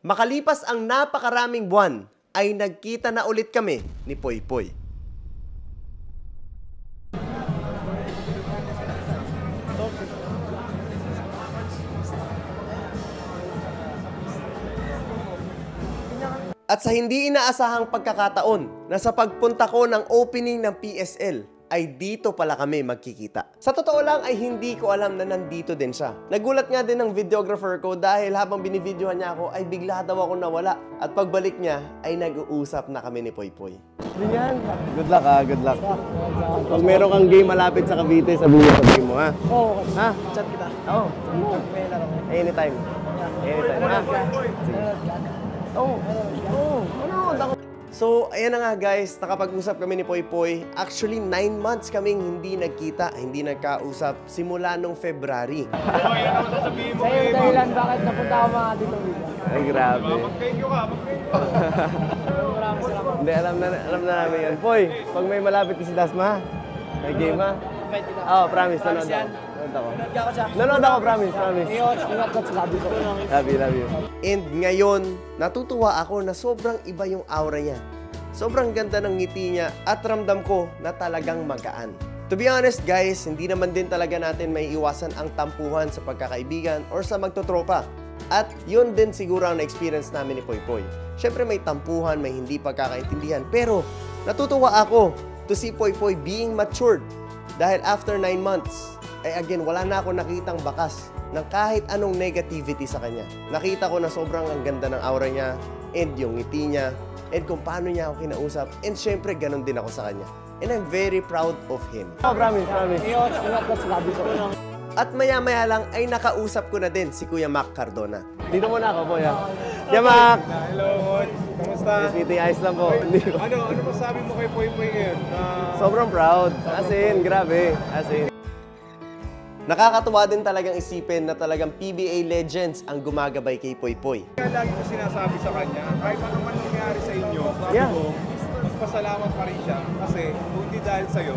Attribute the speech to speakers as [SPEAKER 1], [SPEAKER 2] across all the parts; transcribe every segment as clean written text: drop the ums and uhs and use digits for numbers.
[SPEAKER 1] Makalipas ang napakaraming buwan, ay nagkita na ulit kami ni Poy Poy. At sa hindi inaasahang pagkakataon na sa pagpunta ko ng opening ng PSL, ay dito pala kami magkikita. Sa totoo lang ay hindi ko alam na nandito din siya. Nagulat nga din ng videographer ko dahil habang binivideohan niya ako ay bigla daw ako nawala. At pagbalik niya ay nag-uusap na kami ni Poy Poy. Yan. Good luck ha, good luck. Pag meron kang game malapit sa Cavite, sabihin mo ha.
[SPEAKER 2] Oo,
[SPEAKER 1] ha?
[SPEAKER 2] chat kita.
[SPEAKER 1] Oo. Anytime. Anytime ha. So, ayan na nga guys, nakapag-usap kami ni Poy Poy. Actually, 9 months kaming hindi nagkita, hindi nagkausap simula nung February.
[SPEAKER 2] Yan naman sasabihin mo. Sa'yo dahilan bakit napunta ako mga dito.
[SPEAKER 1] Ay, grabe.
[SPEAKER 2] Mag-thank you ka, mag-thank you. Maraming salamat.
[SPEAKER 1] Hindi, alam na namin yan. Poy, pag may malapit si Dasma, may game ha?
[SPEAKER 2] Invite kita.
[SPEAKER 1] Oo, promise, nanood ako. Nanood ako, promise.
[SPEAKER 2] Ingat ka sa labi ko.
[SPEAKER 1] Love you. And ngayon, natutuwa ako na sobrang iba yung aura niya. Sobrang ganda ng ngiti niya at ramdam ko na talagang magaan. To be honest guys, hindi naman din talaga natin may iwasan ang tampuhan sa pagkakaibigan or sa magtotropa. At yun din siguro ang na-experience namin ni Poy Poy. Siyempre may tampuhan, may hindi pagkakaintindihan. Pero natutuwa ako to see Poy Poy being matured. Dahil after 9 months, ay again, wala na ako nakitang bakas ng kahit anong negativity sa kanya. Nakita ko na sobrang ang ganda ng aura niya, and yung ngiti niya, and kung paano niya ako kinausap, and syempre, ganun din ako sa kanya. And I'm very proud of him. Oh, promise.
[SPEAKER 2] Ingat ka sa labi ko.
[SPEAKER 1] At maya-maya lang ay nakausap ko na din si Kuya Mac Cardona. Dito muna ako po, ya. Kuya Mac!
[SPEAKER 3] Hello, Hod. Kamusta?
[SPEAKER 1] Yes, meeting, ayos lang po.
[SPEAKER 3] Ano masabi mo kay Poy Poy ngayon?
[SPEAKER 1] Sobrang proud. As in, grabe. As in. Nakakatuwa din talagang isipin na talagang PBA legends ang gumagabay kay Poy Poy.
[SPEAKER 3] Kaya lagi ko sinasabi sa kanya, kahit ano man nangyari sa inyo, sabi ko, magpasalamat pa rin siya. Kasi kung hindi dahil sa'yo,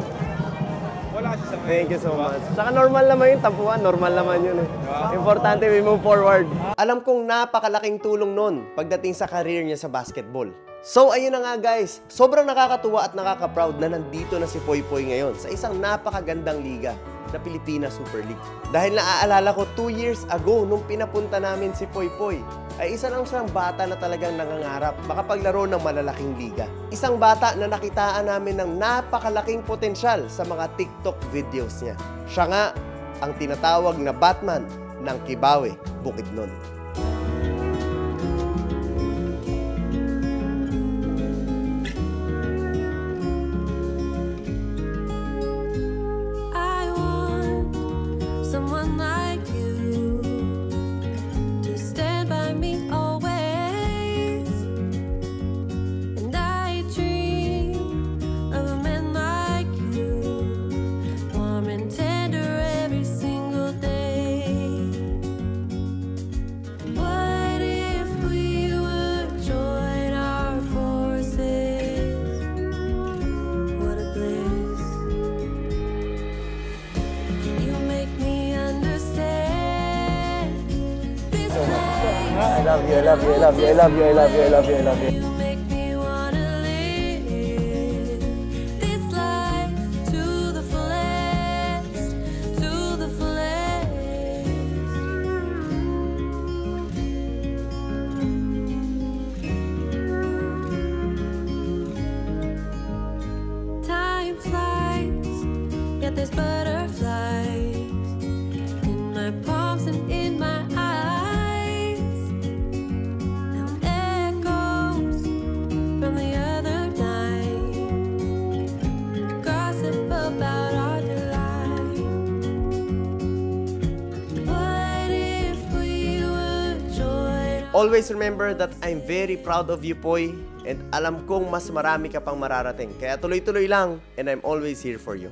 [SPEAKER 3] wala siya sa ngayon.
[SPEAKER 1] Thank you so much. Saka normal naman yung tampuhan, normal naman yun eh. Importante, we move forward. Alam kong napakalaking tulong nun pagdating sa career niya sa basketball. So ayun na nga guys, sobrang nakakatuwa at nakaka-proud na nandito na si Poy Poy ngayon sa isang napakagandang liga na Pilipinas Super League. Dahil naaalala ko 2 years ago nung pinapunta namin si Poy Poy, ay isa lang siyang bata na talagang nangangarap makapaglaro ng malalaking liga. Isang bata na nakitaan namin ng napakalaking potensyal sa mga TikTok videos niya. Siya nga ang tinatawag na Batman ng Kibawe, Bukidnon.
[SPEAKER 4] Someone like you to stand by me always, and I dream of a man like you, warm and tender every single day. What if we would join our forces? What a bliss. You make me
[SPEAKER 1] I love you, I love you, I love you, I love you, I love you, I love you, I love you.
[SPEAKER 4] You make me wanna live this life to the fullest, to the fullest. Time flies, yet there's butterflies in my palms and in my eyes.
[SPEAKER 1] Always remember that I'm very proud of you, Poy, and alam kong mas marami ka pang mararating. Kaya tuloy-tuloy lang, and I'm always here for you.